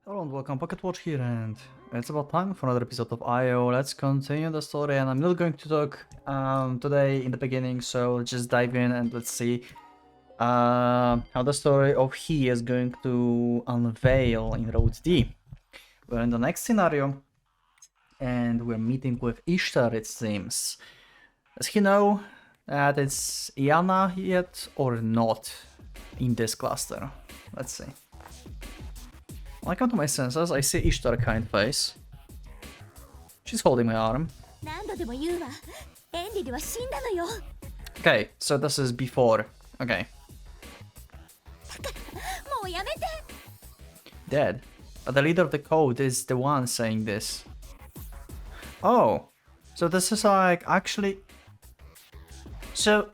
Hello and welcome, PocketWatch here, and it's about time for another episode of IO. Let's continue the story, and I'm not going to talk today in the beginning, so let's just dive in and let's see how the story of he is going to unveil in Road D. We're in the next scenario, and we're meeting with Ishtar, it seems. Does he know that it's Iana yet or not in this cluster? Let's see. When I come to my senses, I see Ishtar kind face. She's holding my arm. Okay, so this is before. Okay. Dead. But the leader of the code is the one saying this. Oh. So this is like actually... So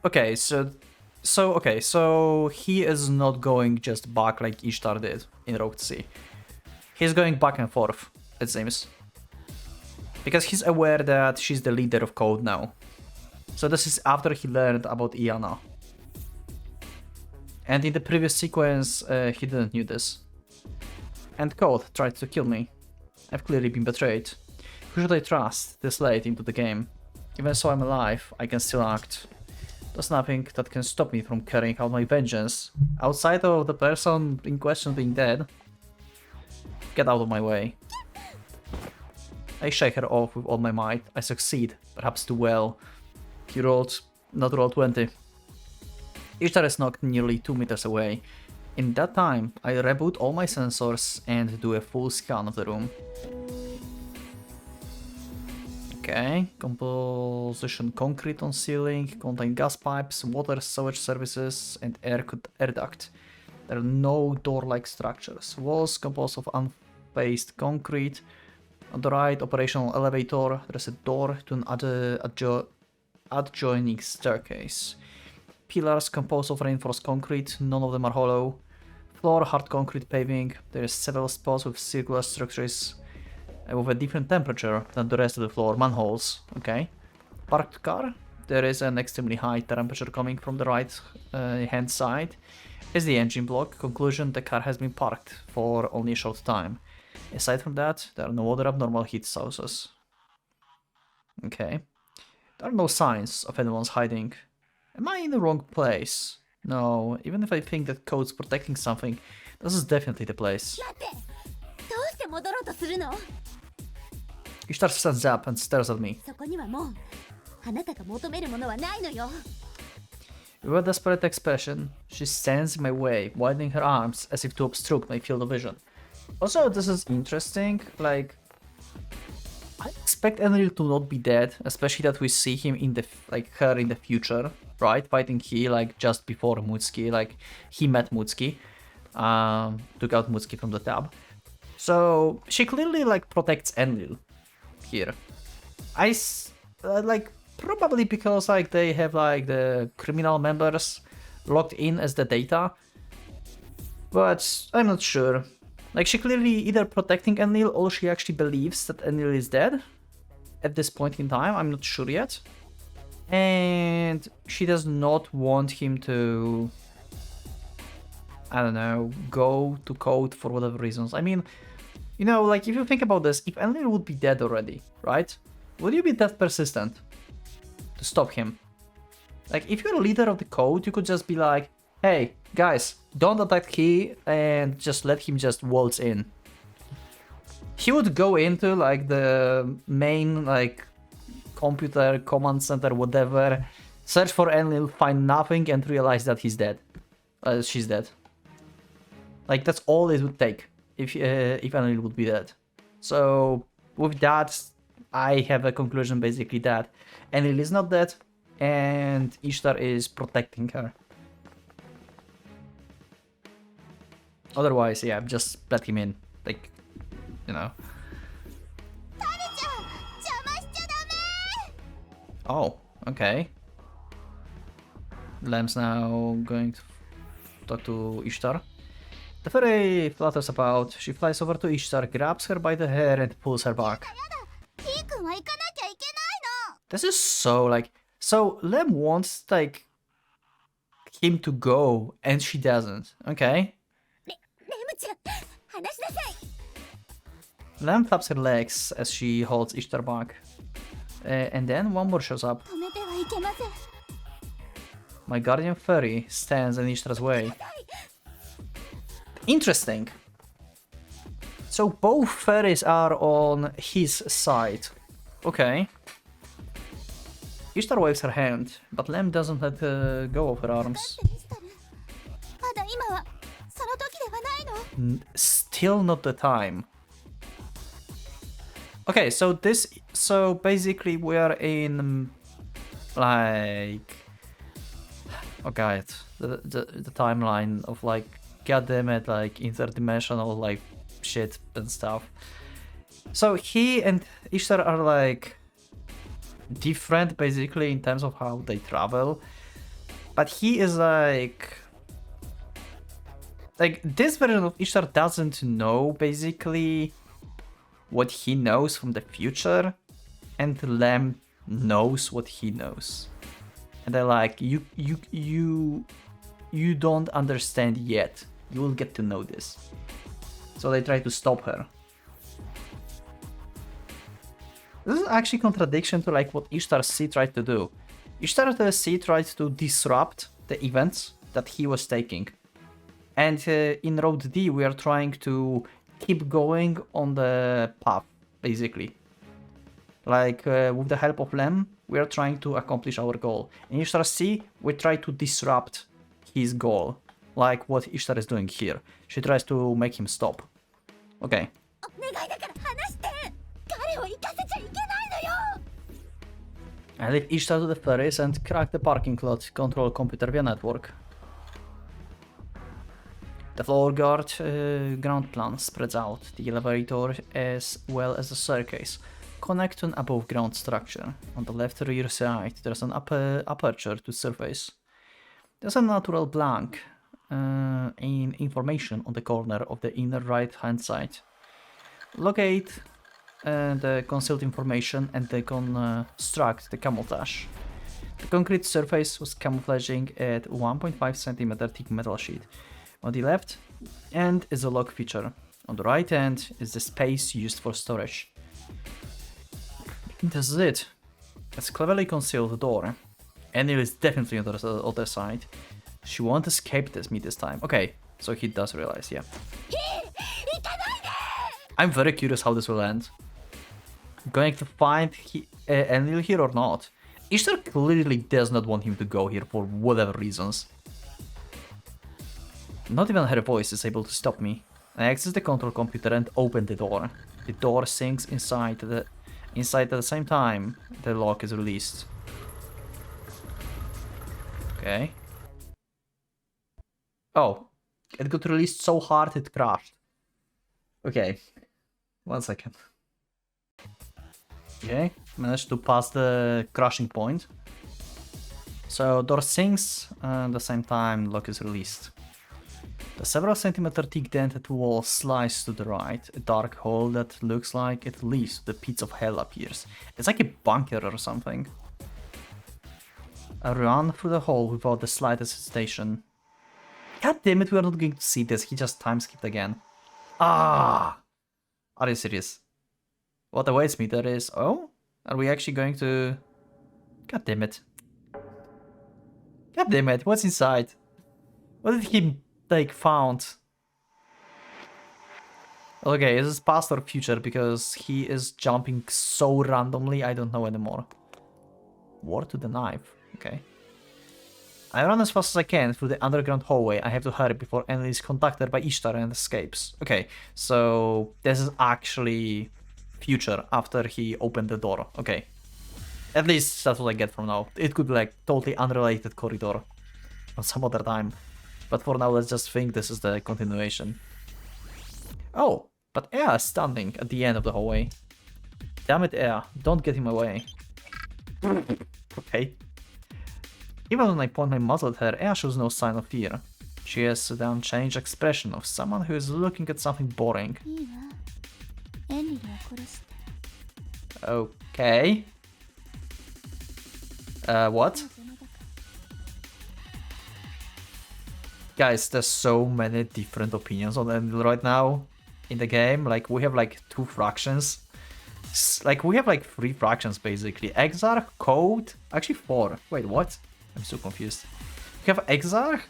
he is not going just back like Ishtar did in Road C. He's going back and forth, it seems. Because he's aware that she's the leader of code now. So this is after he learned about Iana. And in the previous sequence, he didn't know this. And Code tried to kill me. I've clearly been betrayed. Who should I trust this late into the game? Even so I'm alive, I can still act. There's nothing that can stop me from carrying out my vengeance. Outside of the person in question being dead. Get out of my way. I shake her off with all my might. I succeed, perhaps too well. He rolled, not roll 20. Ishtar is knocked nearly 2 meters away. In that time, I reboot all my sensors and do a full scan of the room. Okay, composition concrete on ceiling, contain gas pipes, water sewage services, and air duct. There are no door-like structures. Walls composed of unfaced concrete. On the right, operational elevator. There is a door to an adjoining staircase. Pillars composed of reinforced concrete. None of them are hollow. Floor, hard concrete paving. There is several spots with circular structures with a different temperature than the rest of the floor. Manholes. Okay. Parked car. There is an extremely high temperature coming from the right hand side. Is the engine block. Conclusion, the car has been parked for only a short time. Aside from that, there are no other abnormal heat sources. Okay. There are no signs of anyone's hiding. Am I in the wrong place? No, even if I think that Code's protecting something, this is definitely the place. Ishtar stands up and stares at me. With a desperate expression, she stands in my way, widening her arms as if to obstruct my field of vision. Also, this is interesting, like, I expect Enril to not be dead, especially that we see him in the, her in the future, right? Fighting he, just before Mutsuki, he met Mutsuki, took out Mutsuki from the tab. So, she clearly, protects Enril here. Probably because they have the criminal members locked in as the data. But I'm not sure. She clearly either protecting Enlil or she actually believes that Enlil is dead. At this point in time, I'm not sure yet. And she does not want him to, I don't know, go to Code for whatever reasons. I mean, you know, if you think about this, if Enlil would be dead already, right? Would you be that persistent to stop him? If you're a leader of the Code, you could just be like, hey, guys, don't attack Key and just let him just waltz in. He would go into the main computer, command center, whatever, search for Enlil, find nothing and realize that he's dead. She's dead. That's all it would take if Enlil would be dead. So with that, I have a conclusion basically that Enlil is not dead and Ishtar is protecting her. Otherwise, yeah, just let him in. You know. Oh, okay. Lamb's now going to talk to Ishtar. The fairy flutters about. She flies over to Ishtar, grabs her by the hair and pulls her back. This is so so Lem wants him to go and she doesn't. Okay. Lem flaps her legs as she holds Ishtar back. And then one more shows up. My guardian fairy stands in Ishtar's way. Interesting. So both fairies are on his side. Okay. Ishtar waves her hand, but Lem doesn't let go of her arms. Still not the time. Okay, so basically we are in like, oh god, the timeline of like, goddammit, like interdimensional like shit and stuff. So he and Ishtar are like different basically in terms of how they travel, but he is like this version of Ishtar doesn't know basically what he knows from the future, and Lem knows what he knows, and they're like, you don't understand yet, you will get to know this. So they try to stop her. This is actually contradiction to like what Ishtar C tried to do. Ishtar C tried to disrupt the events that he was taking. And in Road D we are trying to keep going on the path, basically. Like with the help of Lem, we are trying to accomplish our goal. In Ishtar C, we try to disrupt his goal. Like what Ishtar is doing here. She tries to make him stop. Okay. I leave Ishtar to the fairies and crack the parking lot control computer via network. The floor guard ground plan spreads out the elevator as well as the staircase. Connect to an above ground structure. On the left rear side there's an aperture to surface. There's a natural blank in information on the corner of the inner right hand side. Locate the concealed information and then construct the camouflage. The concrete surface was camouflaging at 1.5 cm thick metal sheet. On the left end is a lock feature. On the right end is the space used for storage. This is it. It's cleverly concealed door. Enil is definitely on the other side. She won't escape me this time. Okay, so he does realize, yeah. I'm very curious how this will end. Going to find Enil here or not? Ishtar clearly does not want him to go here for whatever reasons. Not even her voice is able to stop me. I access the control computer and open the door. The door sinks inside at the same time the lock is released. Okay. Oh, it got released so hard it crashed. Okay, 1 second. Okay, managed to pass the crashing point. So door sinks and at the same time lock is released. The several centimeter thick dented wall slides to the right. A dark hole that looks like it leads to the pits of hell appears. It's like a bunker or something. I run through the hole without the slightest hesitation. God damn it, we are not going to see this. He just time skipped again. Ah! Are you serious? What awaits me there is... Oh? Are we actually going to... God damn it. God damn it, what's inside? What did he... like found? Okay, is this past or future? Because he is jumping so randomly, I don't know anymore. War to the knife. Okay. I run as fast as I can through the underground hallway. I have to hurry before Enel is contacted by Ishtar and escapes. Okay, so this is actually future after he opened the door. Okay. At least that's what I get from now. It could be like totally unrelated corridor on some other time. But for now, let's just think this is the continuation. Oh, but Ea is standing at the end of the hallway. Damn it, Ea, don't get him away. Okay. Even when I point my muzzle at her, Ea shows no sign of fear. She has the unchanged expression of someone who is looking at something boring. Okay. What? Guys, there's so many different opinions on Enel right now. in the game. Like, we have like 2 fractions. Like, we have like 3 fractions basically. Exarch, Code, actually 4. Wait, what? I'm so confused. We have Exarch,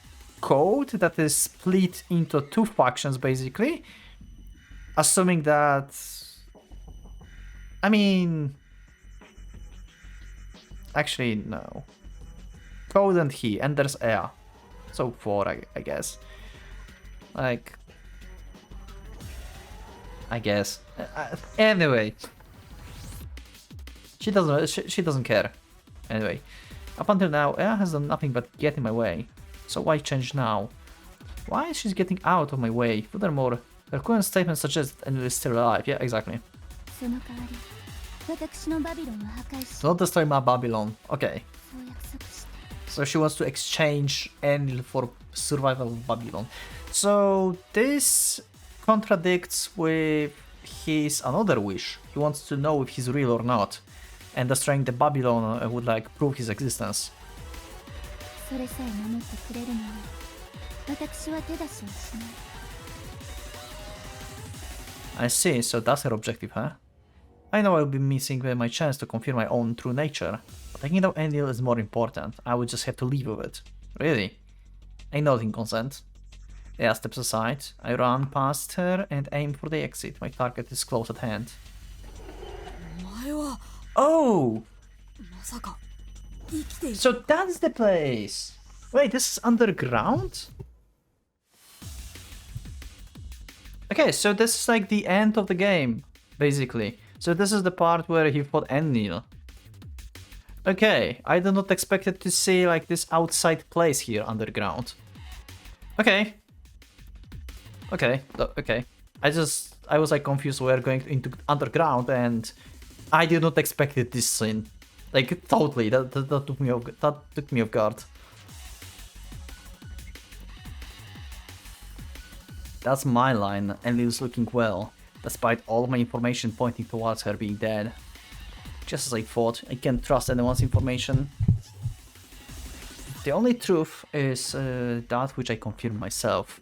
Code that is split into 2 factions basically. Assuming that... I mean... Actually, no. Code and he, and there's Ea. So 4, I guess. Like... I guess. Anyway. She doesn't care. Anyway. Up until now, Ea has done nothing but get in my way. So why change now? Why is she getting out of my way? Furthermore, her current statement suggests that Enlil is still alive. Yeah, exactly. Don't destroy my Babylon. Okay. So she wants to exchange Enlil for survival of Babylon. So this contradicts with his another wish. He wants to know if he's real or not. And destroying the Babylon would like prove his existence. I see, so that's her objective, huh? I know I'll be missing my chance to confirm my own true nature, but taking down Enlil is more important. I would just have to live with it. Really? I nodding consent. Ea steps aside. I run past her and aim for the exit. My target is close at hand. Oh! So that's the place! Wait, this is underground? Okay, so this is like the end of the game, basically. So this is the part where he fought Enlil. Okay, I did not expect it to see like this outside place here underground. Okay. Okay, okay. I was like confused. We're going into underground and I did not expect it this scene. Like totally, that took me off guard. That's my line. Enlil's looking well, despite all of my information pointing towards her being dead. Just as I thought, I can't trust anyone's information. The only truth is that which I confirm myself.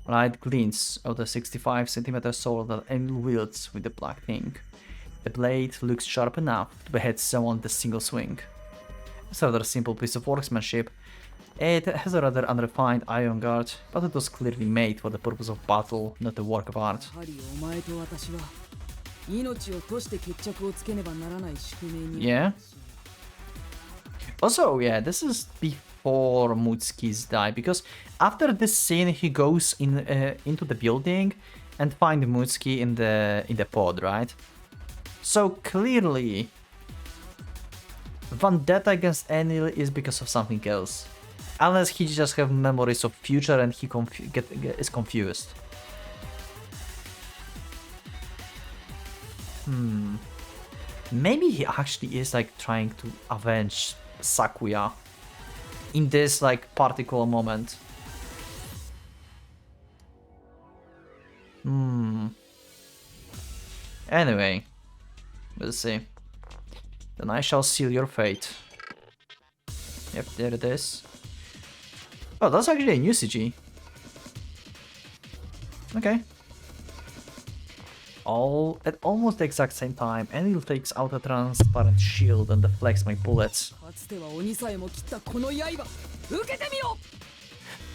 Light glints of the 65cm sword that Enlil wields with the black ink. The blade looks sharp enough to behead someone with a single swing. It's a rather simple piece of workmanship. It has a rather unrefined iron guard, but it was clearly made for the purpose of battle, not a work of art. Yeah? Also, yeah, this is before Mutsuki's die, because after this scene he goes into the building and finds Mutsuki in the pod, right? So clearly, vendetta against Enlil is because of something else. Unless he just have memories of future and he is confused. Maybe he actually is like trying to avenge Sakuya in this like particular moment. Anyway, we'll see. Then I shall seal your fate. Yep, there it is. Oh, that's actually a new CG. Okay. All at almost the exact same time, Enlil takes out a transparent shield and deflects my bullets.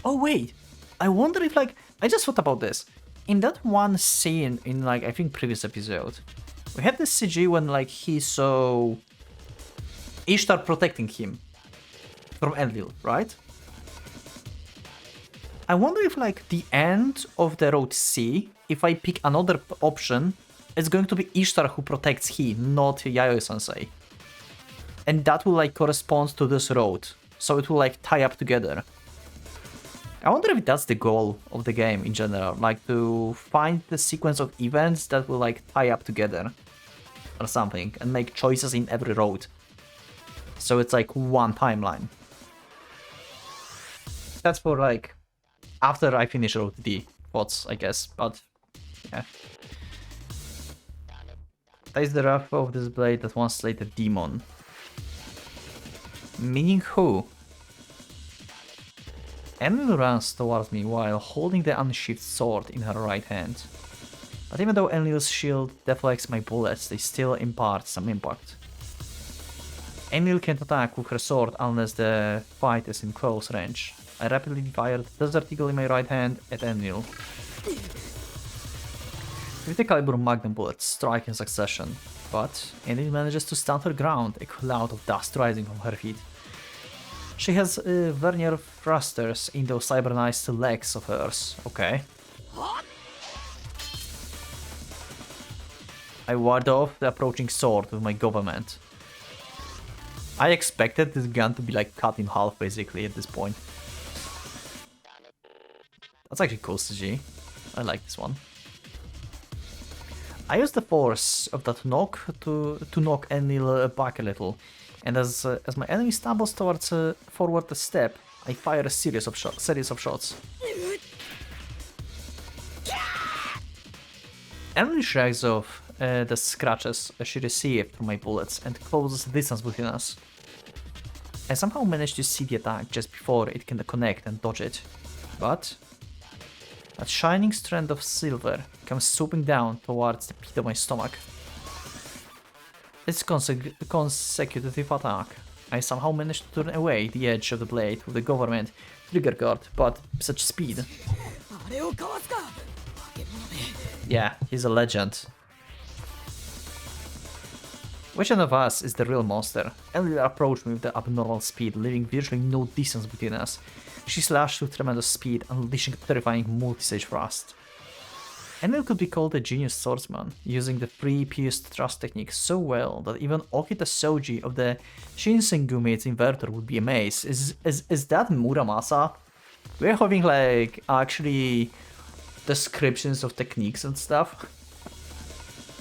Oh wait, I wonder if like I just thought about this. In that one scene in like I think previous episode, we had this CG when like he saw Ishtar protecting him from Enlil, right? I wonder if like the end of the road C, if I pick another option, it's going to be Ishtar who protects he, not Yayoi-sensei. And that will like correspond to this road, so it will like tie up together. I wonder if that's the goal of the game in general, like to find the sequence of events that will like tie up together or something and make choices in every road. So it's like one timeline. That's for like after I finish Road D thoughts, I guess, but yeah. That is the wrath of this blade that once slayed a demon. Meaning who? Enlil runs towards me while holding the unsheathed sword in her right hand. But even though Enlil's shield deflects my bullets, they still impart some impact. Enlil can't attack with her sword unless the fight is in close range. I rapidly fired Desert Eagle in my right hand at Enlil. 50 caliber magnum bullets strike in succession, but Enlil manages to stand her ground, a cloud of dust rising from her feet. She has vernier thrusters in those cybernized legs of hers. Okay. I ward off the approaching sword with my government. I expected this gun to be like cut in half basically at this point. That's actually cool CG. I like this one. I use the force of that knock to knock Enlil back a little, and as my enemy stumbles towards forward a step, I fire a series of shots. Enlil shrugs off the scratches she received from my bullets and closes the distance between us. I somehow managed to see the attack just before it can connect and dodge it, but that shining strand of silver comes swooping down towards the pit of my stomach. It's consecutive attack. I somehow managed to turn away the edge of the blade with the government trigger guard, but such speed. Yeah, he's a legend. Which one of us is the real monster? Enlil approached me with the abnormal speed, leaving virtually no distance between us. She slashed with tremendous speed, unleashing a terrifying multi-stage thrust. Enlil could be called a genius swordsman, using the free pierced thrust technique so well that even Okita Soji of the Shinsengumi's inverter would be amazed. Is that Muramasa? We're having like actually descriptions of techniques and stuff.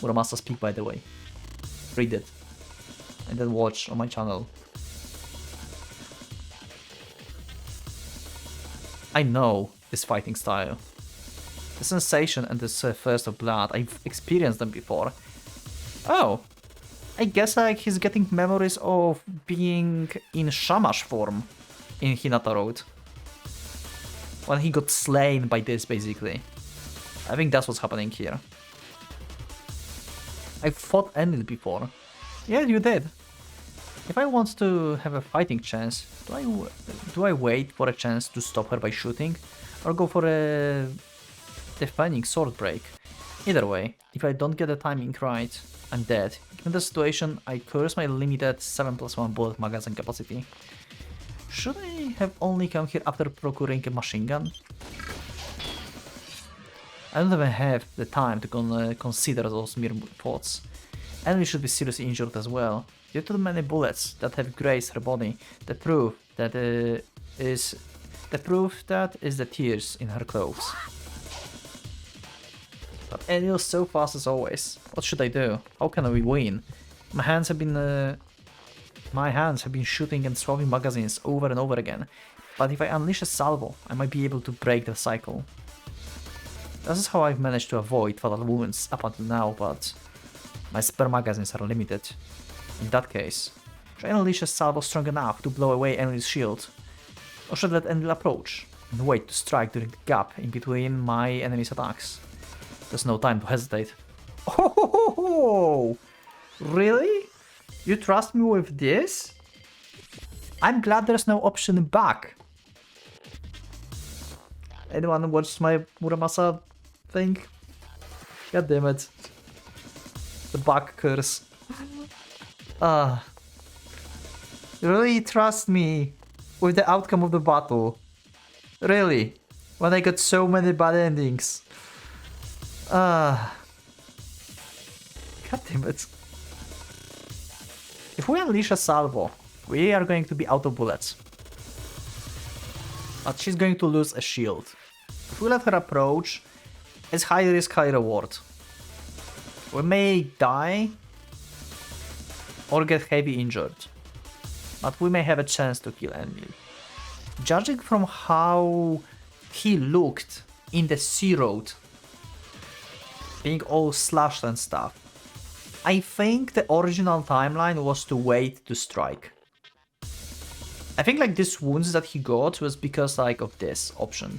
Muramasa speak, by the way. Read it and then watch on my channel. I know this fighting style. The sensation and this thirst of blood, I've experienced them before. Oh, I guess like he's getting memories of being in Shamash form in Hinata Road. When he got slain by this basically. I think that's what's happening here. I've fought Enlil before. Yeah, you did. If I want to have a fighting chance, do I wait for a chance to stop her by shooting, or go for a defining sword break? Either way, if I don't get the timing right, I'm dead. Given the situation, I curse my limited 7+1 bullet magazine capacity. Should I have only come here after procuring a machine gun? I don't even have the time to consider those mere thoughts. Enlil should be seriously injured as well, due to the many bullets that have grazed her body. The proof that is the tears in her clothes. But Enlil's so fast as always. What should I do? How can we win? My hands have been shooting and swapping magazines over and over again. But if I unleash a salvo, I might be able to break the cycle. This is how I've managed to avoid fatal wounds up until now, but my spare magazines are limited. In that case, should I unleash a salvo strong enough to blow away Enlil's shield? Or should I let Enlil approach and wait to strike during the gap in between my enemy's attacks? There's no time to hesitate. Oh, really? You trust me with this? I'm glad there's no option back. Anyone watched my Muramasa thing? God damn it. The back curse. You really trust me with the outcome of the battle? Really? When I got so many bad endings. God damn it. If we unleash a salvo, we are going to be out of bullets. But she's going to lose a shield. If we let her approach, it's high risk, high reward. We may die or get heavy injured, but we may have a chance to kill Enlil. Judging from how he looked in the sea road, being all slashed and stuff, I think the original timeline was to wait to strike. I think like this wounds that he got was because like of this option.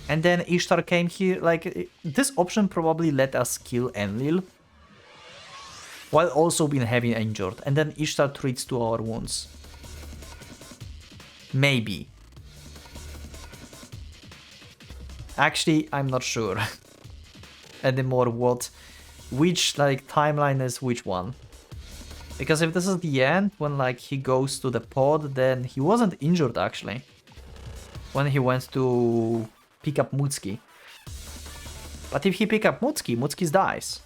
And then Ishtar came here, like this option probably let us kill Enlil while also being heavily injured, and then Ishtar treats to our wounds. Maybe. Actually, I'm not sure anymore which like timeline is which one. Because if this is the end, when like he goes to the pod, then he wasn't injured actually. When he went to pick up Mutski. But if he pick up Mutski, Mutski dies.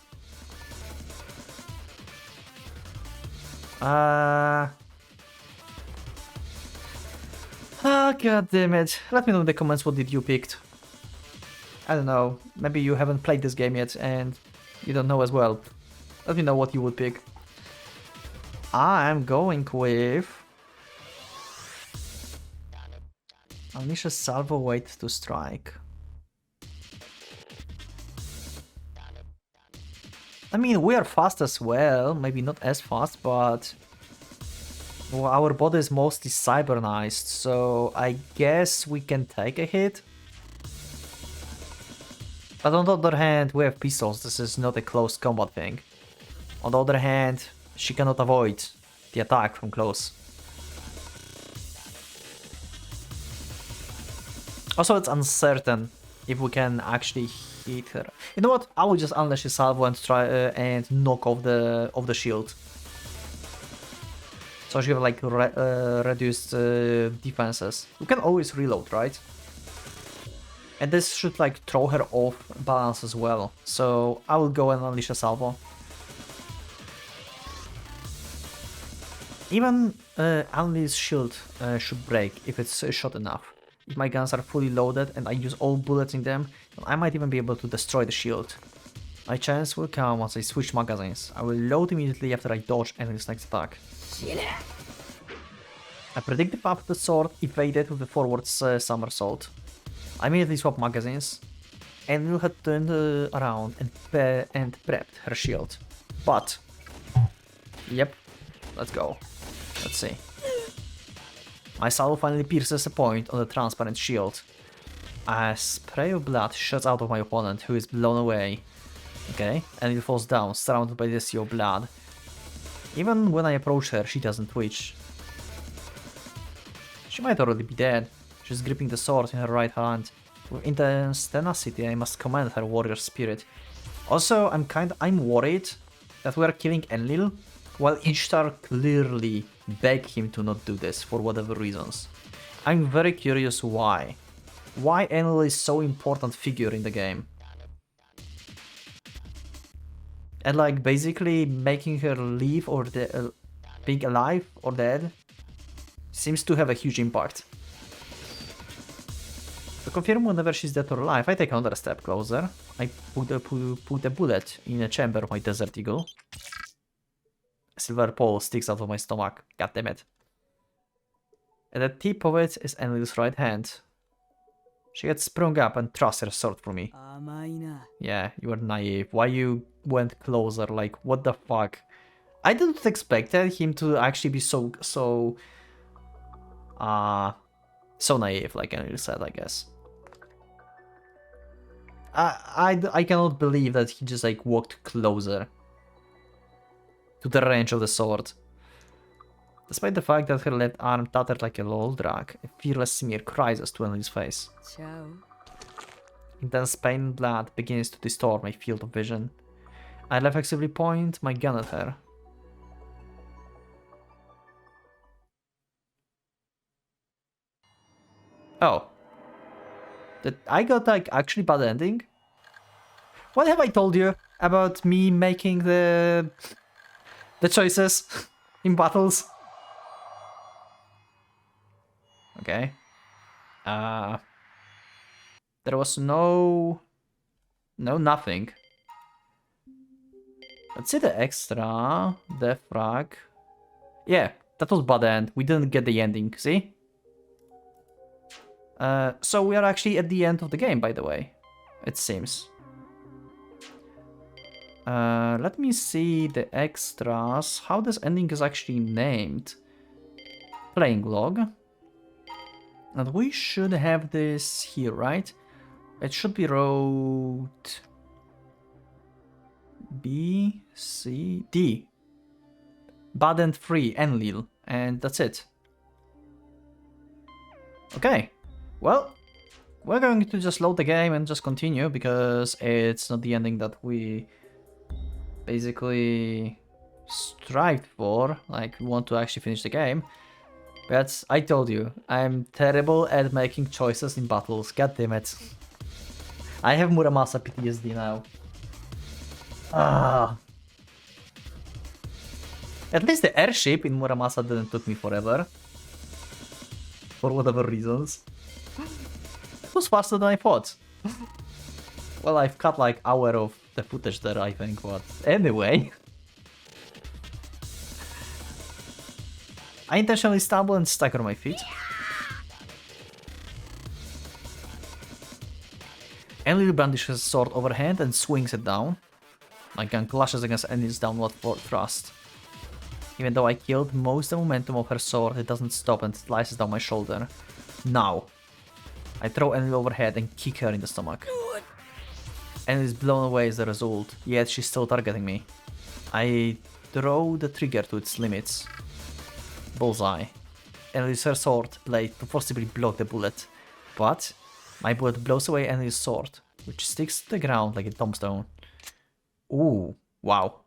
God damn it. Let me know in the comments what did you picked. I don't know, maybe you haven't played this game yet and you don't know as well. Let me know what you would pick. I'm going with... Unleash a salvo, wait to strike. I mean, we are fast as well, maybe not as fast, but... Well, our body is mostly cybernized, so I guess we can take a hit. But on the other hand, we have pistols, this is not a close combat thing. On the other hand, she cannot avoid the attack from close. Also, it's uncertain if we can actually hit her. You know what? I will just unleash a salvo and try and knock off the shield. So she have like reduced defenses. We can always reload, right? And this should like throw her off balance as well. So I will go and unleash a salvo. Even Anli's shield should break if it's shot enough. If my guns are fully loaded and I use all bullets in them, then I might even be able to destroy the shield. My chance will come once I switch magazines. I will load immediately after I dodge Anli's next attack. I predict the path of the sword evaded with the forward somersault. I immediately swap magazines. Enlil had turned around and prepped her shield. But... Yep, let's go. Let's see. My salvo finally pierces a point on the transparent shield. A spray of blood shoots out of my opponent, who is blown away. Okay, and he falls down, surrounded by the sea of blood. Even when I approach her, she doesn't twitch. She might already be dead. She's gripping the sword in her right hand. With intense tenacity, I must command her warrior spirit. Also, I'm worried that we are killing Enlil, while Ishtar clearly begged him to not do this for whatever reasons. I'm very curious why. Why Enlil is so important figure in the game. And like basically making her leave or being alive or dead seems to have a huge impact. To confirm whenever she's dead or alive, I take another step closer. I put a bullet in a chamber of my Desert Eagle. A silver pole sticks out of my stomach. God damn it. At the tip of it is Enlil's right hand. She had sprung up and thrust her sword for me. Yeah, you were naive. Why you went closer? Like, what the fuck? I didn't expect him to actually be so naive, like Enlil said, I guess. I cannot believe that he just like walked closer to the range of the sword. Despite the fact that her left arm tattered like a little drag, a fearless smear rises to Enlil's face. Ciao. Intense pain and blood begins to distort my field of vision. I reflexively point my gun at her. Oh. I got like actually bad ending? What have I told you about me making the choices in battles? Okay. There was nothing. Let's see the extra, death frag. Yeah, that was bad end. We didn't get the ending, see? So we are actually at the end of the game, by the way. It seems. Let me see the extras. How this ending is actually named. playing log. And we should have this here, right? It should be road B, C, D. Bad and free, Enlil, and that's it. Okay, well, we're going to just load the game and just continue because it's not the ending that we basically strived for. Like, we want to actually finish the game. But I told you, I'm terrible at making choices in battles. God damn it. I have Muramasa PTSD now. Ah. At least the airship in Muramasa didn't took me forever. For whatever reasons. It was faster than I thought. Well, I've cut like hour of the footage there, I think, but anyway. I intentionally stumble and stagger my feet. Enlil brandishes his sword overhand and swings it down. My gun clashes against Enlil's downward thrust. Even though I killed most of the momentum of her sword, it doesn't stop and slices down my shoulder. Now, I throw Enlil overhead and kick her in the stomach. Enlil is blown away as a result, yet she's still targeting me. I throw the trigger to its limits. Bullseye. Enlil's her sword blade to forcibly block the bullet, but my bullet blows away Enlil's sword, which sticks to the ground like a tombstone. Ooh, wow.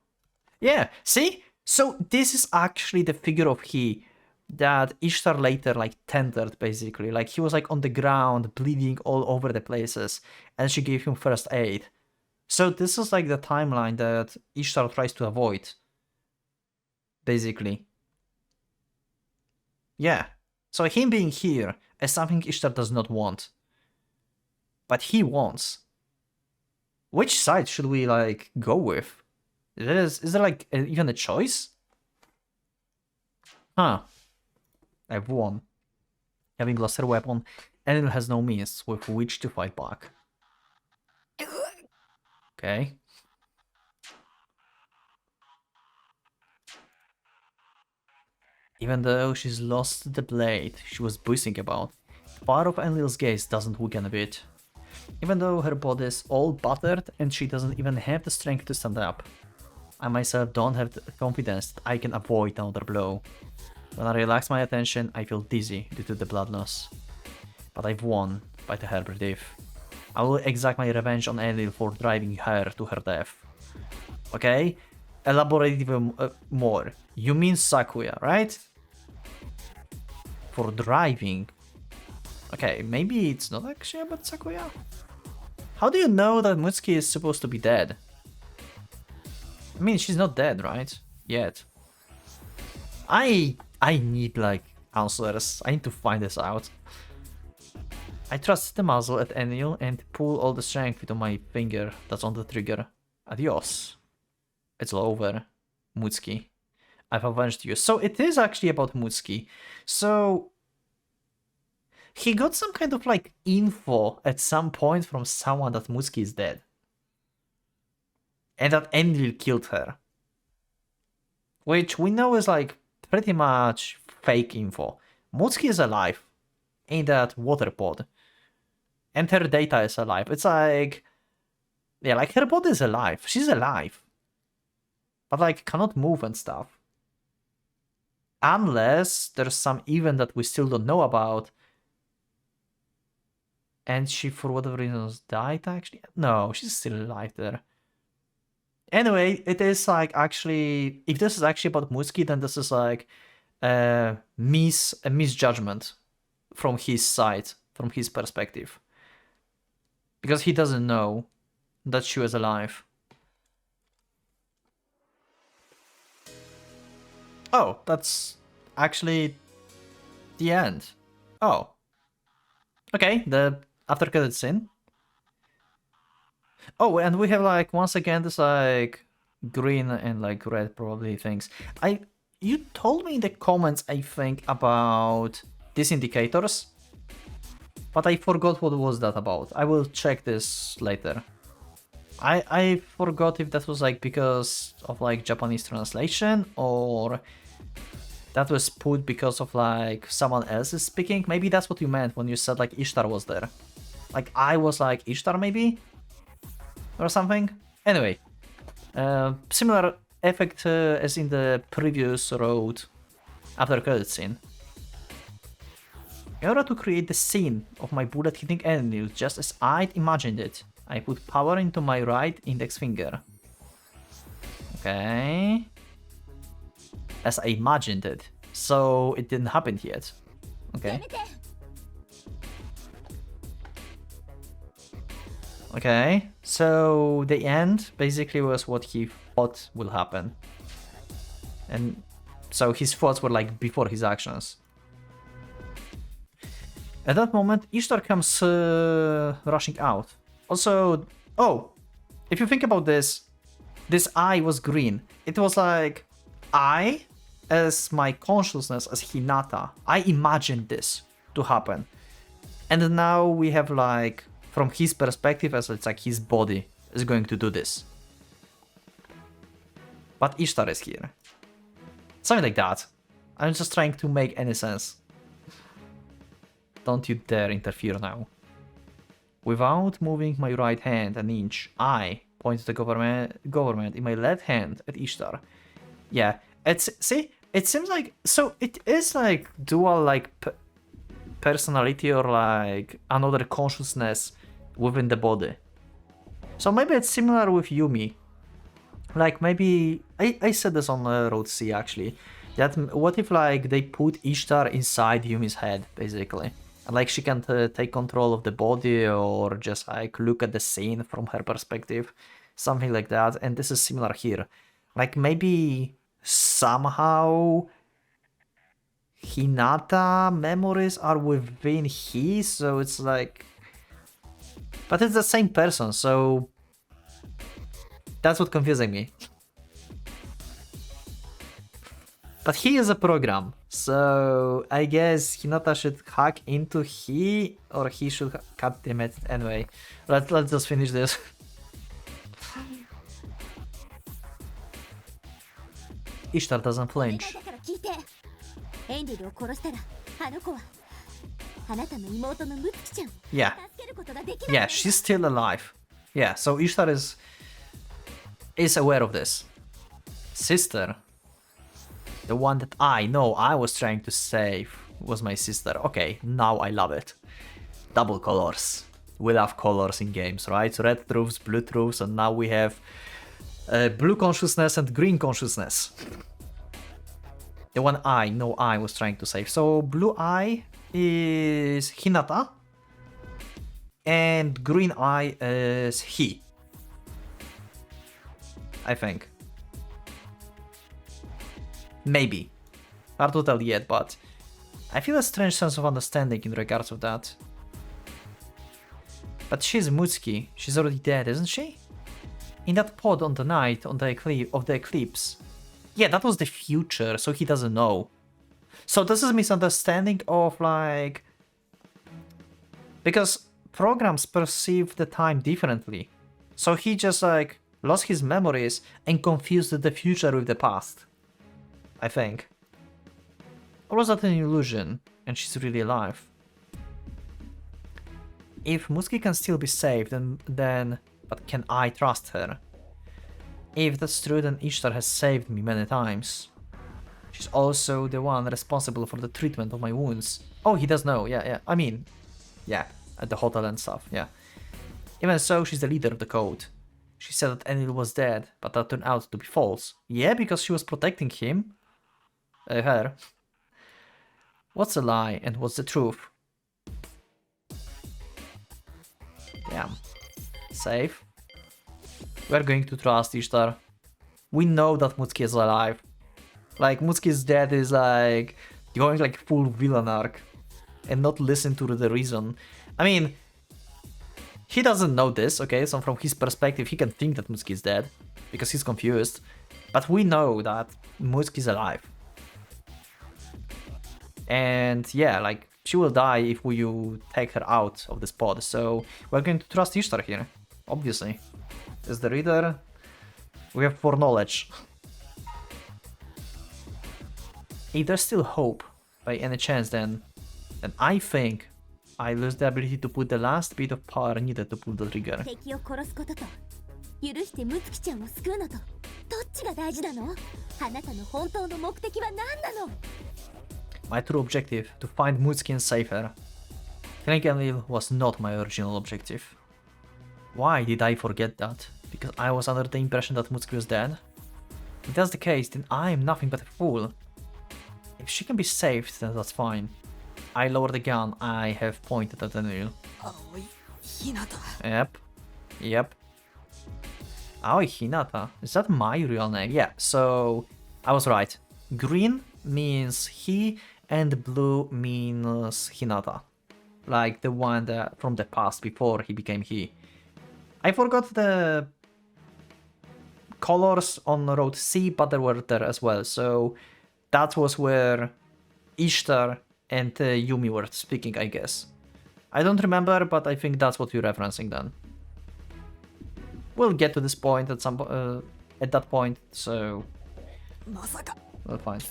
Yeah, see? So this is actually the figure of he that Ishtar later like tendered basically. Like he was like on the ground, bleeding all over the places, and she gave him first aid. So this is like the timeline that Ishtar tries to avoid. Basically. Yeah, so him being here is something Ishtar does not want. But he wants. Which side should we, like, go with? Is there, like, even a choice? Huh. I've won. Having lost her weapon, Enlil has no means with which to fight back. Okay. Even though she's lost the blade she was boasting about, part of Enlil's gaze doesn't weaken a bit. Even though her body is all battered and she doesn't even have the strength to stand up. I myself don't have the confidence that I can avoid another blow. When I relax my attention, I feel dizzy due to the blood loss. But I've won by the hair breadth. I will exact my revenge on Enlil for driving her to her death. Okay? Elaborate even more. You mean Sakuya, right? For driving. Okay, maybe it's not actually about Sakuya. How do you know that Mutsuki is supposed to be dead? I mean, she's not dead, right? Yet. I need, like, answers. I need to find this out. I thrust the muzzle at Enlil and pull all the strength into my finger that's on the trigger. Adios. It's all over. Mutsuki. I've avenged you. So it is actually about Mutsuki. So he got some kind of like info at some point from someone that Mutsuki is dead. And that Enlil killed her. Which we know is like pretty much fake info. Mutsuki is alive in that water pod. And her data is alive. It's like, yeah, like her body is alive. She's alive. But like cannot move and stuff. Unless there's some event that we still don't know about. And she, for whatever reasons, died actually? No, she's still alive there. Anyway, it is like actually, if this is actually about Mutsuki, then this is like a misjudgment from his side, from his perspective. Because he doesn't know that she was alive. Oh, that's actually the end. Oh. Okay, the after credits scene. Oh, and we have like once again this like green and like red probably things. You told me in the comments I think about these indicators, but I forgot what was that about. I will check this later. I forgot if that was like because of like Japanese translation or that was put because of like someone else is speaking. Maybe that's what you meant when you said like Ishtar was there. Like I was like Ishtar maybe? Or something? Anyway, similar effect as in the previous road after credit scene. In order to create the scene of my bullet hitting enemy just as I'd imagined it, I put power into my right index finger. Okay. As I imagined it. So it didn't happen yet. Okay. Okay. So the end basically was what he thought will happen. And so his thoughts were like before his actions. At that moment, Ishtar comes rushing out. Also, oh, if you think about this, this eye was green. It was like I, as my consciousness, as Hinata, I imagined this to happen. And now we have like, from his perspective, as it's like his body is going to do this. But Ishtar is here. Something like that. I'm just trying to make any sense. Don't you dare interfere now. Without moving my right hand an inch, I point the government in my left hand at Ishtar. Yeah, see, it seems like, so it is like dual like personality or like another consciousness within the body. So maybe it's similar with Yumi. Like maybe, I said this on Road C actually, that what if like they put Ishtar inside Yumi's head basically. And like she can take control of the body or just like look at the scene from her perspective. Something like that. And this is similar here. Like maybe somehow Hinata memories are within his, so it's like... But it's the same person, so... That's what confusing me. But he is a program, so I guess Hinata should hack into he, or he should cut him it anyway. Let's just finish this. Ishtar doesn't flinch. Yeah. Yeah, she's still alive. Yeah, so Ishtar is aware of this. Sister. The one that I know I was trying to save was my sister. Okay, now I love it. Double colors. We love colors in games, right? Red truths, blue truths, and now we have blue consciousness and green consciousness. The one I know I was trying to save. So blue eye is Hinata, and green eye is he. I think. Maybe. Hard to tell yet, but I feel a strange sense of understanding in regards of that. But she's Mutsuki. She's already dead, isn't she? In that pod on the night of the eclipse. Yeah, that was the future, so he doesn't know. So this is a misunderstanding of like... Because programs perceive the time differently. So he just like lost his memories and confused the future with the past. I think. Or was that an illusion and she's really alive? If Mutsuki can still be saved, then but can I trust her? If that's true, then Ishtar has saved me many times. She's also the one responsible for the treatment of my wounds. Oh, he does know, yeah. I mean, yeah, at the hotel and stuff, yeah. Even so, she's the leader of the code. She said that Enil was dead, but that turned out to be false. Yeah, because she was protecting him. Her. What's a lie and what's the truth? Damn. Safe. We're going to trust Ishtar. We know that Mutsuki is alive. Like, Mutsuki's death is like going like full villain arc and not listen to the reason. I mean, he doesn't know this, okay? So from his perspective, he can think that Mutsuki is dead because he's confused. But we know that Mutsuki is alive. And yeah, like, she will die if you take her out of this pod, so we're going to trust Ishtar here, obviously. As the reader, we have foreknowledge. if there's still hope by any chance, then I think I lose the ability to put the last bit of power needed to pull the trigger. 敵を殺すことと許してムツキちゃんを救うのとどっちが大事なの？あなたの本当の目的は何なの？ My true objective, to find Mutsuki and save her. Killing Enlil was not my original objective. Why did I forget that? Because I was under the impression that Mutsuki was dead? If that's the case, then I am nothing but a fool. If she can be saved, then that's fine. I lower the gun I have pointed at Enlil. Yep. Aoi Hinata. Is that my real name? Yeah, so I was right. Green means he and blue means Hinata. Like the one that from the past before he became he. I forgot the colors on road C, but they were there as well. So that was where Ishtar and Yumi were speaking, I guess. I don't remember, but I think that's what you're referencing then. We'll get to this point at some at that point, so well, fine.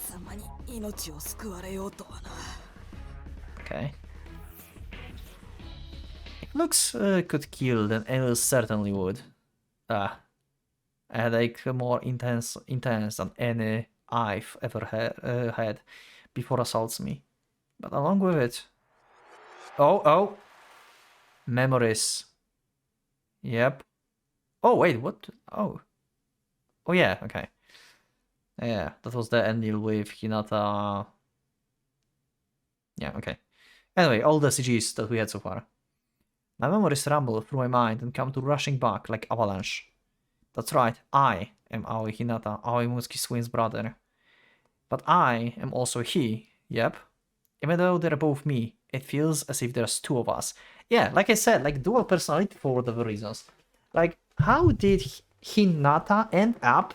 Okay. If Lux could kill, then Enlil certainly would. A headache more intense than any I've ever had before assaults me. But along with it... Oh! Memories. Yep. Oh, wait, what? Oh, yeah, okay. Yeah, that was the Enlil with Hinata. Yeah, okay. Anyway, all the CGs that we had so far. My memories rumble through my mind and come to rushing back like avalanche. That's right, I am Aoi Hinata, Aoi Mutsuki's twin brother. But I am also he, yep. Even though they're both me, it feels as if there's two of us. Yeah, like I said, like dual personality for whatever reasons. Like, how did Hinata end up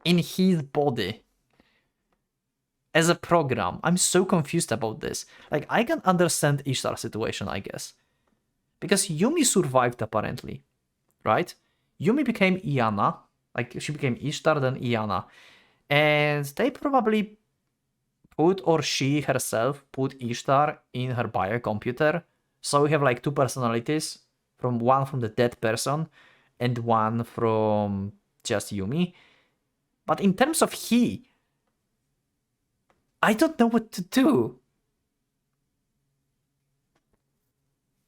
in his body as a program? I'm so confused about this. Like, I can understand Ishtar's situation, I guess. Because Yumi survived, apparently. Right? Yumi became Iana. Like, she became Ishtar, then Iana. And they probably put, or she herself put Ishtar in her biocomputer. So we have like two personalities. One from the dead person and one from just Yumi. But in terms of he, I don't know what to do.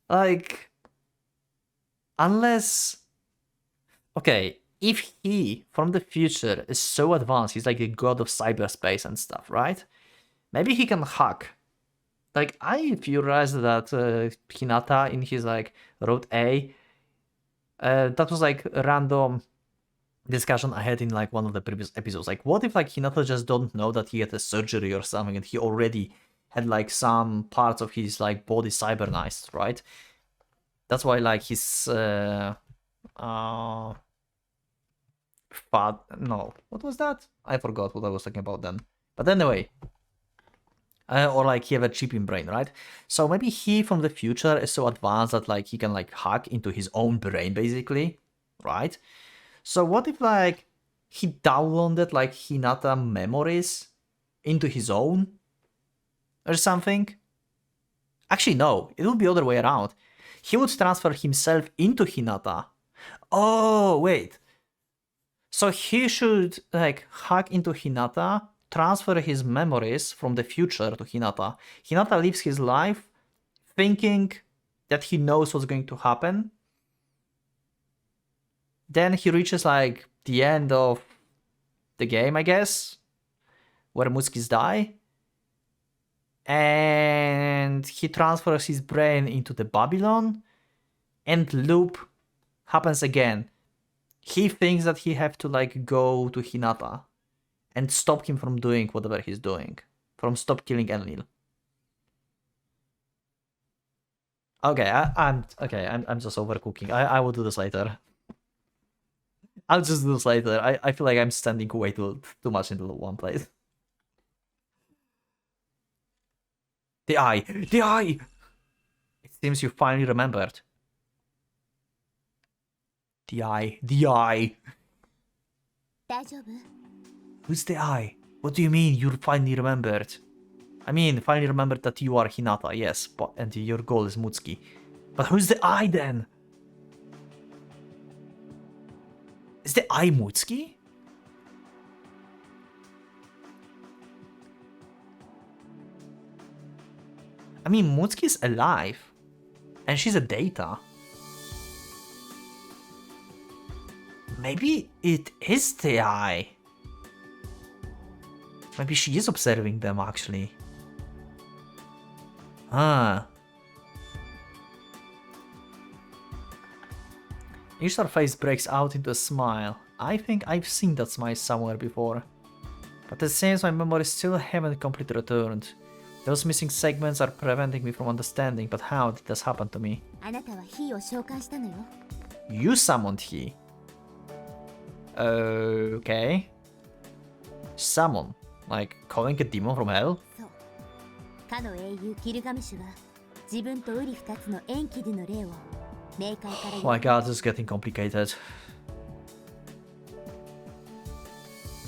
Like, unless... Okay, if he from the future is so advanced, he's like the god of cyberspace and stuff, right? Maybe he can hack. Like, I theorized that Hinata in his like Road A, that was like a random discussion I had in like one of the previous episodes. Like, what if like Hinata just don't know that he had a surgery or something and he already had like some parts of his like body cybernized, right? That's why like his what was that? I forgot what I was talking about then. But anyway, or like he have a chip in brain, right? So maybe he from the future is so advanced that like he can like hack into his own brain basically, right? So what if like he downloaded like Hinata memories into his own or something? Actually no, it would be the other way around. He would transfer himself into Hinata. Oh wait. So he should like hack into Hinata, transfer his memories from the future to Hinata. Hinata lives his life thinking that he knows what's going to happen. Then he reaches like the end of the game, I guess, where Mutsukis die. And he transfers his brain into the Babylon, and loop happens again. He thinks that he have to like go to Hinata and stop him from doing whatever he's doing, from stop killing Enlil. Okay, I'm just overcooking. I will do this later. I'll just do this later. I feel like I'm standing way too much into one place. The eye! It seems you finally remembered. The eye. 大丈夫？ Who's the eye? What do you mean you finally remembered? I mean, finally remembered that you are Hinata, yes, but and your goal is Mutsuki. But who's the I then? Is the I Mutsuki? I mean, Mutsuki's alive. And she's a data. Maybe it is the I. Maybe she is observing them, actually. Huh. Ishtar face breaks out into a smile. I think I've seen that smile somewhere before. But it seems my memory still haven't completely returned. Those missing segments are preventing me from understanding, but how did this happen to me? あなたは火を召喚したのよ。 You summoned he. Okay. Summon? Like calling a demon from hell? そう。かの英雄ギルガメシュは自分とウリ二つのエンキドゥの霊を冥界から Oh my god, this is getting complicated.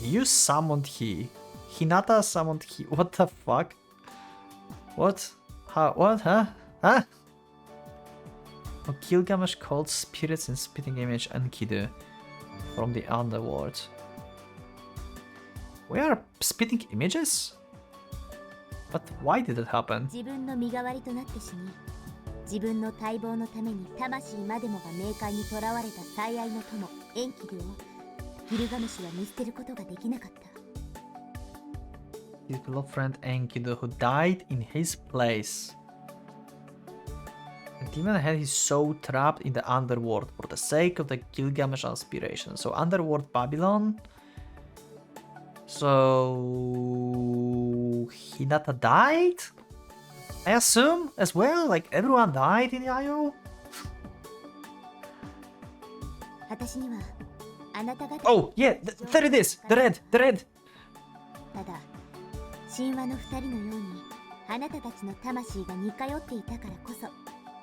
You summoned he. Hinata summoned he. What the fuck? What? How? What? Huh? Huh? Oh, Gilgamesh called spirits in spitting image Enkidu from the underworld. We are spitting images? But why did it happen? 自分の身代わりとなって死に、自分の待望のために魂までもが冥界に囚われた最愛の友エンキドゥをギルガメシュは見捨てることができなかった。 His beloved friend Enkidu, who died in his place. The demon had his soul trapped in the underworld for the sake of the Gilgamesh aspiration. So underworld Babylon. So Hinata died? I assume as well? Like everyone died in the IO? 私にはあなた方 Oh yeah, there it is! The red! The red! ただ神話の二人のようにあなたたちの魂が似通っていたからこそ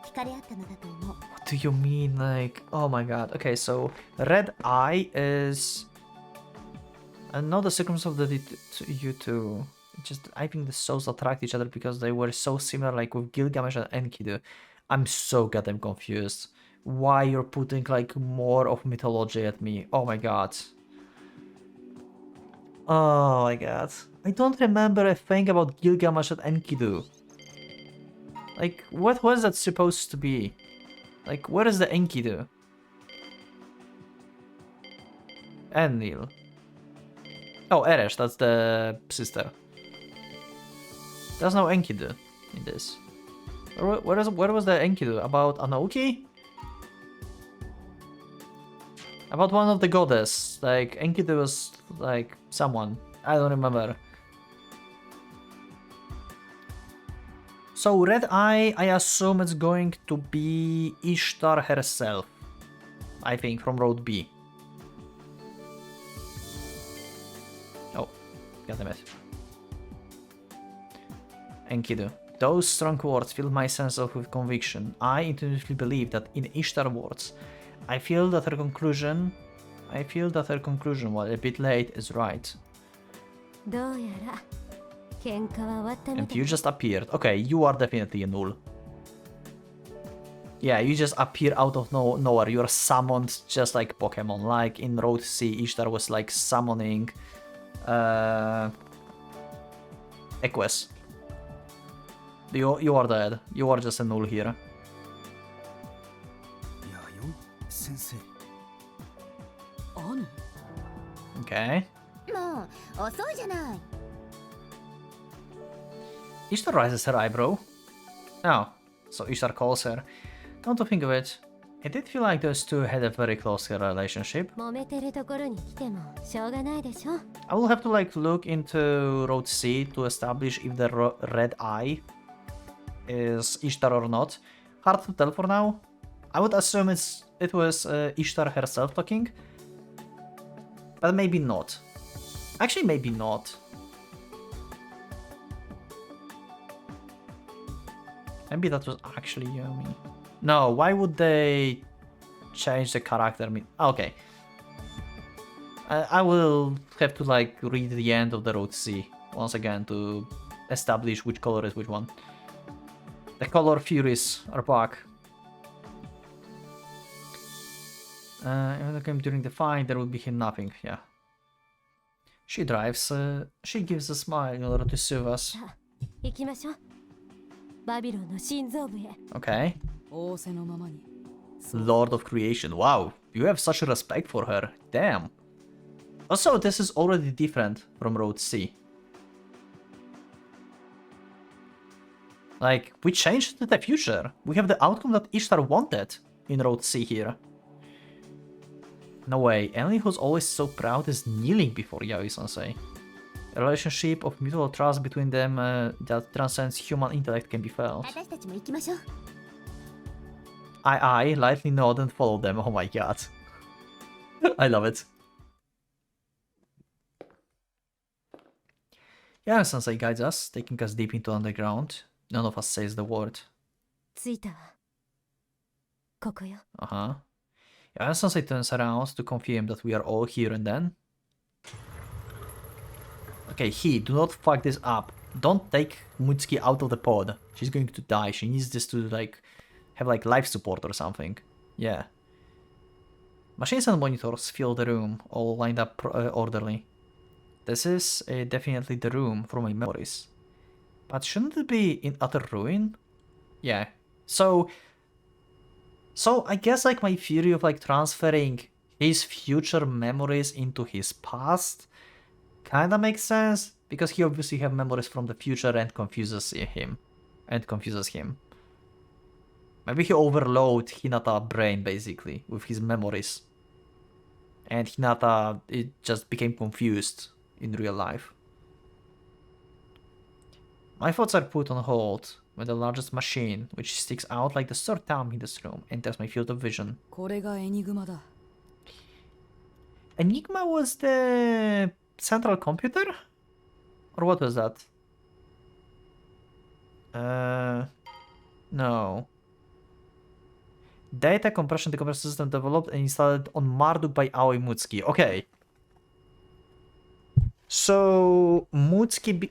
惹かれ合ったのだと思う。 What do you mean? Like, oh my god. Okay, so red eye is... I know the sequence of you two. Just, I think the souls attract each other because they were so similar, like with Gilgamesh and Enkidu. I'm so goddamn confused. Why you're putting like more of mythology at me? Oh my god. Oh my god. I don't remember a thing about Gilgamesh and Enkidu. Like, what was that supposed to be? Like, where is the Enkidu? Enlil. Oh, Eresh, that's the sister. There's no Enkidu in this. Where was the Enkidu? About Anouki? About one of the goddess. Like, Enkidu was like someone. I don't remember. So Red Eye, I assume it's going to be Ishtar herself. I think, from Road B. Oh, goddammit. Enkidu. Those strong words fill my sense of with conviction. I intuitively believe that in Ishtar words, I feel that her conclusion, while a bit late, is right. どうやら喧嘩は終わったのだ。 And you just appeared. Okay, you are definitely a null. Yeah, you just appear out of nowhere. You're summoned just like Pokemon. Like in Road C, Ishtar was like summoning Equus. You are dead. You are just a null here. 先生。兄 Okay. もう遅いじゃない。 Ishtar raises her eyebrow. Oh, so Ishtar calls her. Come to think of it, it did feel like those two had a very close relationship. 揉めてるところに来てもしょうがないでしょ。 I will have to like look into Road C to establish if the red eye is Ishtar or not. Hard to tell for now. I would assume it was Ishtar herself talking, but maybe not. Actually, maybe not. Maybe that was actually Yomi. No, why would they change the character? Okay. I will have to like read the end of the Road C once again to establish which color is which one. The color furies are back. Even the game during the fight, there will be nothing, yeah. She drives, she gives a smile in order to soothe us. 行きましょう。バビロンの心臓部へ。Okay. 仰せのままに。 Lord of Creation. Wow, you have such respect for her. Damn. Also, this is already different from Road C. Like, we changed to the future. We have the outcome that Ishtar wanted in Road C here. No way, Emily who's always so proud is kneeling before Yaoi-sensei. A relationship of mutual trust between them that transcends human intellect can be felt. 私たちも行きましょう。I lightly nod and follow them. Oh my god. I love it. Yaoi-sensei guides us, taking us deep into underground. None of us says the word. 着いたわ。ここよ。 Uh-huh. Yaoi-sensei turns around to confirm that we are all here and then. Okay, do not fuck this up. Don't take Mutsuki out of the pod. She's going to die. She needs this to like have like life support or something. Yeah. Machines and monitors fill the room, all lined up orderly. This is definitely the room for my memories. But shouldn't it be in utter ruin? Yeah. So I guess like my theory of like transferring his future memories into his past kinda makes sense, because he obviously have memories from the future and confuses him. Maybe he overload Hinata brain basically with his memories. And Hinata, it just became confused in real life. My thoughts are put on hold when the largest machine, which sticks out like the third thumb in this room, enters my field of vision. これがエニグマだ。 Enigma was the central computer? Or what was that? No. Data compression decompression system developed and installed on Marduk by Aoi Mutsuki. Okay. So Mutsuki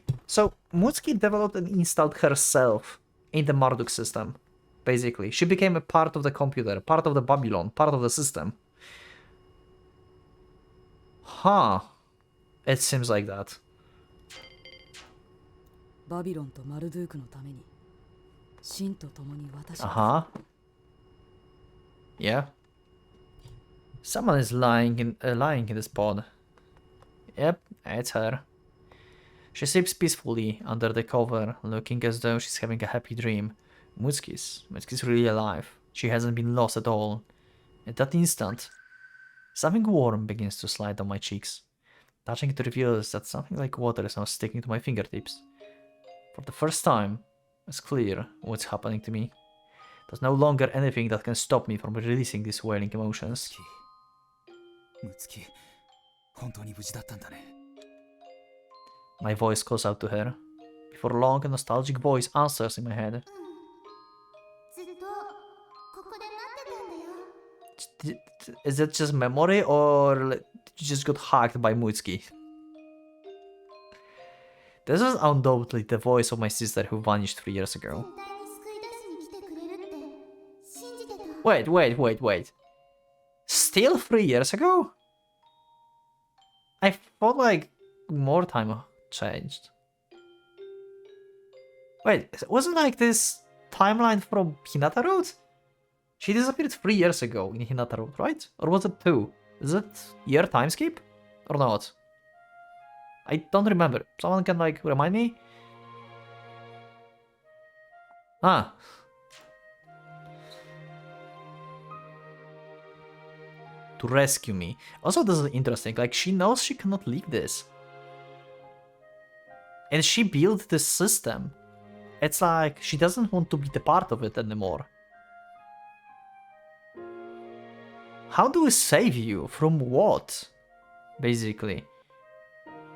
developed and installed herself in the Marduk system. Basically, she became a part of the computer, part of the Babylon, part of the system. Huh. It seems like that. バビロンとマルドゥークのために、神と共に私は。 Uh-huh. Yeah. Someone is lying in this pod. Yep, it's her. She sleeps peacefully under the cover, looking as though she's having a happy dream. Mutsuki's really alive. She hasn't been lost at all. At that instant, something warm begins to slide down my cheeks. Touching it reveals that something like water is now sticking to my fingertips. For the first time, it's clear what's happening to me. There's no longer anything that can stop me from releasing these wailing emotions. ムツキ、本当に無事だったんだね。 My voice calls out to her. Before long, a nostalgic voice answers in my head. ずっとここで待ってたんだよ。 Is that just memory, or you just got hacked by Mutsuki? This is undoubtedly the voice of my sister who vanished 3 years ago. 絶対に救い出しに来てくれるって信じてた。 Wait. Still 3 years ago? I thought like more time changed. Wait, wasn't like this timeline from Hinata Road? She disappeared 3 years ago in Hinata Road, right? Or was it 2? Is it year time skip? Or not? I don't remember. Someone can like remind me? Ah. To rescue me. Also, this is interesting. Like, she knows she cannot leak this. And she built this system. It's like she doesn't want to be the part of it anymore. How do we save you? From what? Basically.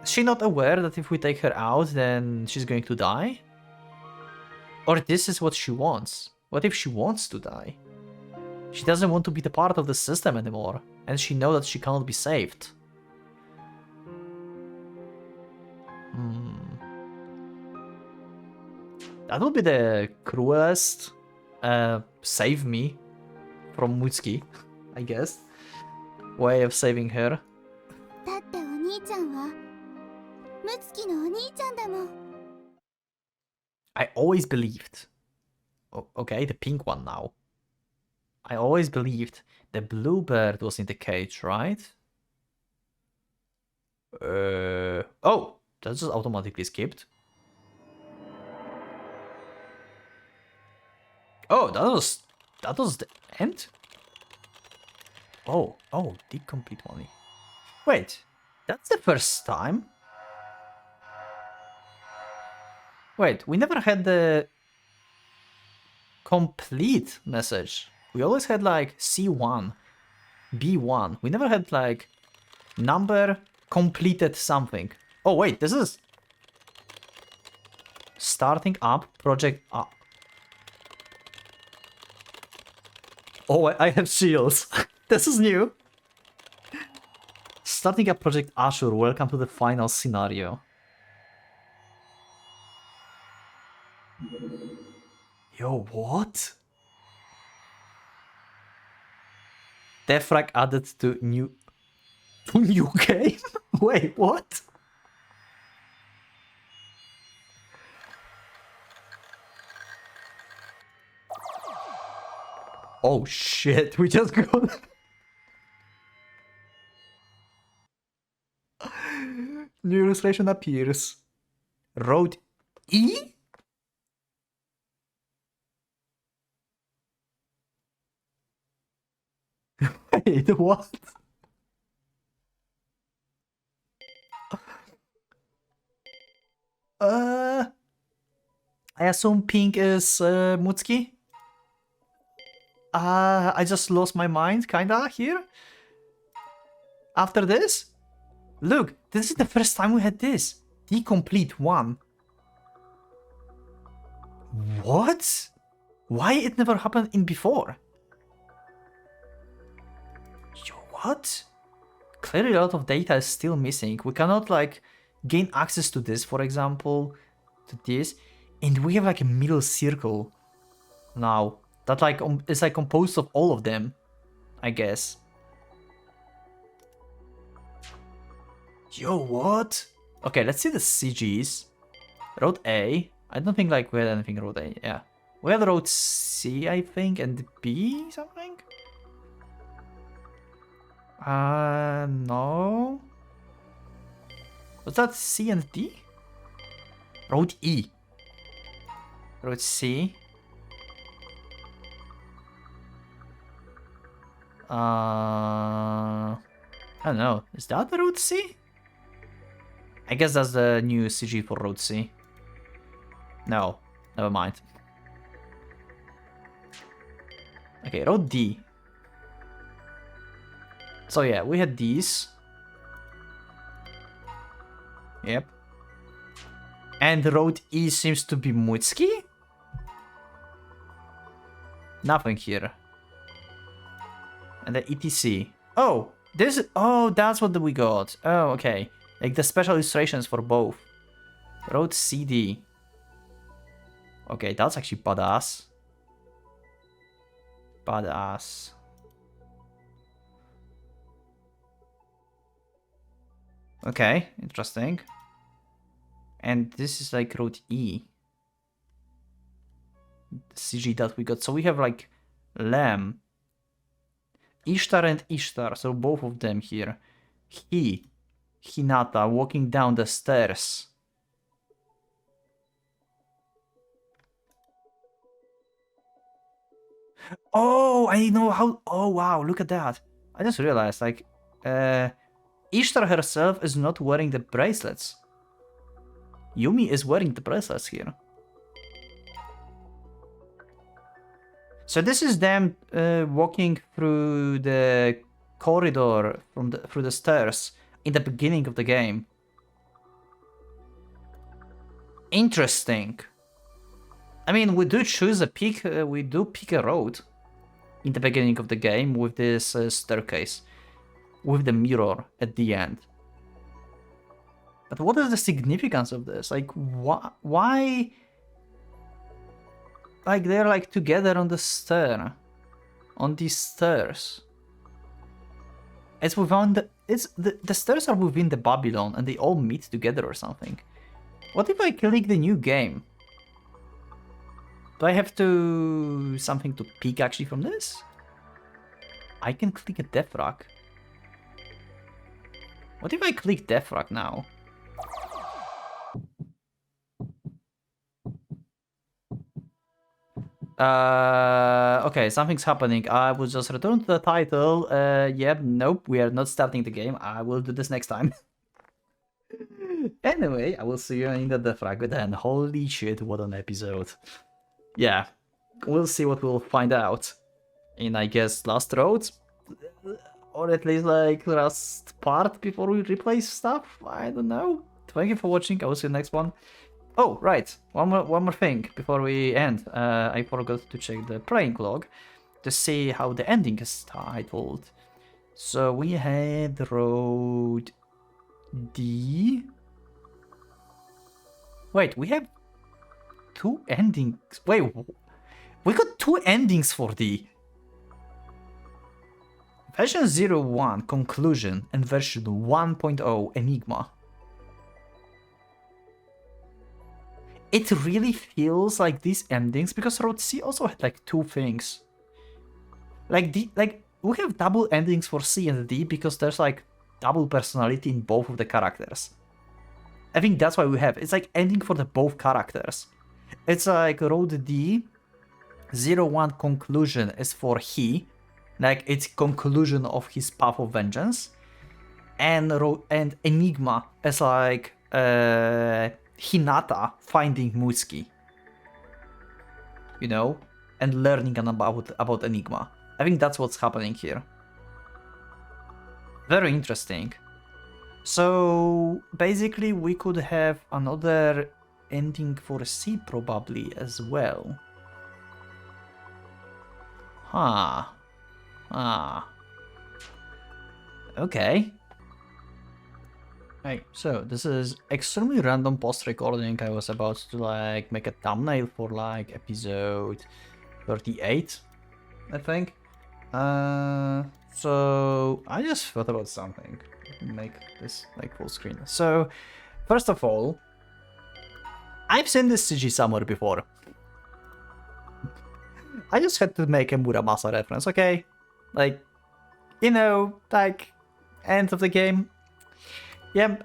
Is she not aware that if we take her out, then she's going to die? Or this is what she wants? What if she wants to die? She doesn't want to be the part of the system anymore, and she knows that she cannot be saved. That would be the cruelest save me from Mutsuki, I guess. Way of saving her. だってお兄ちゃんはムツキのお兄ちゃんだもん。 I always believed. Okay, the pink one now. I always believed the bluebird was in the cage, right? Oh, that's just automatically skipped. Oh, that was the end? Oh, the complete one. Wait, that's the first time? Wait, we never had the complete message. We always had like C1, B1. We never had like number completed something. Oh wait, this is starting up project up. Oh, I have shields. This is new. Starting up Project Ashur, welcome to the final scenario. Yo, what? Defrag added to new game? Wait, what? Oh shit, we just got... New illustration appears. Road E? Wait, what? I assume pink is Mutsuki? I just lost my mind, kinda, here. After this? Look, this is the first time we had this. The complete one. What? Why it never happened in before? Yo, what? Clearly a lot of data is still missing. We cannot like gain access to this, for example, to this. And we have like a middle circle now. That like is like composed of all of them, I guess. Yo, what? Okay, let's see the CGs. Road A. I don't think like we had anything road A. Yeah. We had road C, I think, and B something? No. Was that C and D? Road E. Road C. I don't know. Is that the road C? I guess that's the new CG for road C. No, never mind. Okay, road D. So yeah, we had these. Yep. And road E seems to be Mutsuki? Nothing here. And the ETC. Oh, this is... Oh, that's what we got. Oh, okay. Like the special illustrations for both. Road CD. Okay, that's actually badass. Badass. Okay, interesting. And this is like road E. The CG that we got. So we have like Lamb. Ishtar and Ishtar, so both of them here. Hinata walking down the stairs. Oh, I know how... Oh, wow, look at that. I just realized, like, Ishtar herself is not wearing the bracelets. Yumi is wearing the bracelets here. So this is them walking through the corridor through the stairs in the beginning of the game. Interesting. I mean, we do choose a pick. We do pick a road in the beginning of the game with this staircase, with the mirror at the end. But what is the significance of this? Like, why like they're like together on the stair. On these stairs. It's within the stairs are within the Babylon and they all meet together or something. What if I click the new game? Do I have to something to pick actually from this? I can click a death rock. What if I click death rock now? Okay, something's happening. I will just return to the title. Yep, nope, we are not starting the game. I will do this next time. Anyway, I will see you in the death rock then. Holy shit, what an episode. Yeah, we'll see what we'll find out in, I guess, last road, or at least like last part before we replace stuff. I don't know. Thank you for watching. I will see you next one. Oh, right. One more thing before we end. I forgot to check the playing log to see how the ending is titled. So we had road D. Wait, we have 2 endings. Wait, we got 2 endings for D. Version 0.1 Conclusion and version 1.0 Enigma. It really feels like these endings, because Road C also had like 2 things. Like we have double endings for C and D because there's like double personality in both of the characters. I think that's why we have. It's like ending for the both characters. It's like Road D 0.1 Conclusion is for he, like it's conclusion of his path of vengeance, and Enigma is like Hinata finding Mutsuki, you know, and learning about Enigma. I think that's what's happening here. Very interesting. So basically we could have another ending for C probably as well. Okay. Hey, so this is extremely random post recording. I was about to like make a thumbnail for like episode 38, I think. So I just thought about something. Make this like full screen. So first of all, I've seen this CG somewhere before. I just had to make a Muramasa reference, okay? Like, you know, like end of the game. Yeah,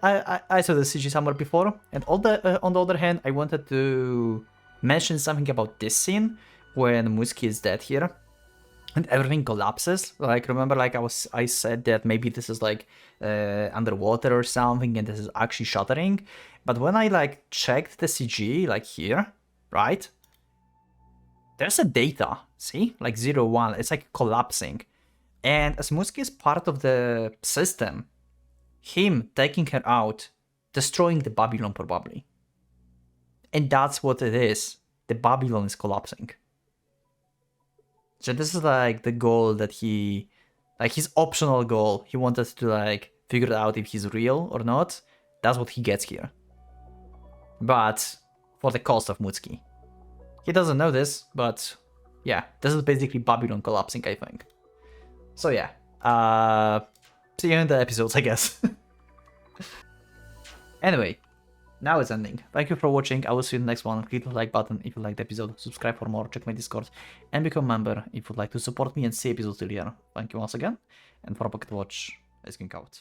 I saw the CG somewhere before, and on the other hand, I wanted to mention something about this scene when Mutsuki is dead here, and everything collapses. Like, remember, like I said that maybe this is like underwater or something, and this is actually shattering. But when I like checked the CG, like here, right? There's a data, see, like 0.1. It's like collapsing, and as Mutsuki is part of the system, him taking her out, destroying the Babylon probably. And that's what it is. The Babylon is collapsing. So this is like the goal that he, like his optional goal. He wanted to like figure out if he's real or not. That's what he gets here. But for the cost of Mutsuki. He doesn't know this, but yeah, this is basically Babylon collapsing, I think. So yeah, see you in the episodes, I guess. Anyway, now it's ending. Thank you for watching. I will see you in the next one. Click the like button if you liked the episode. Subscribe for more. Check my Discord. And become a member if you'd like to support me and see episodes till here. Thank you once again. And for Pocket Watch, it's King out.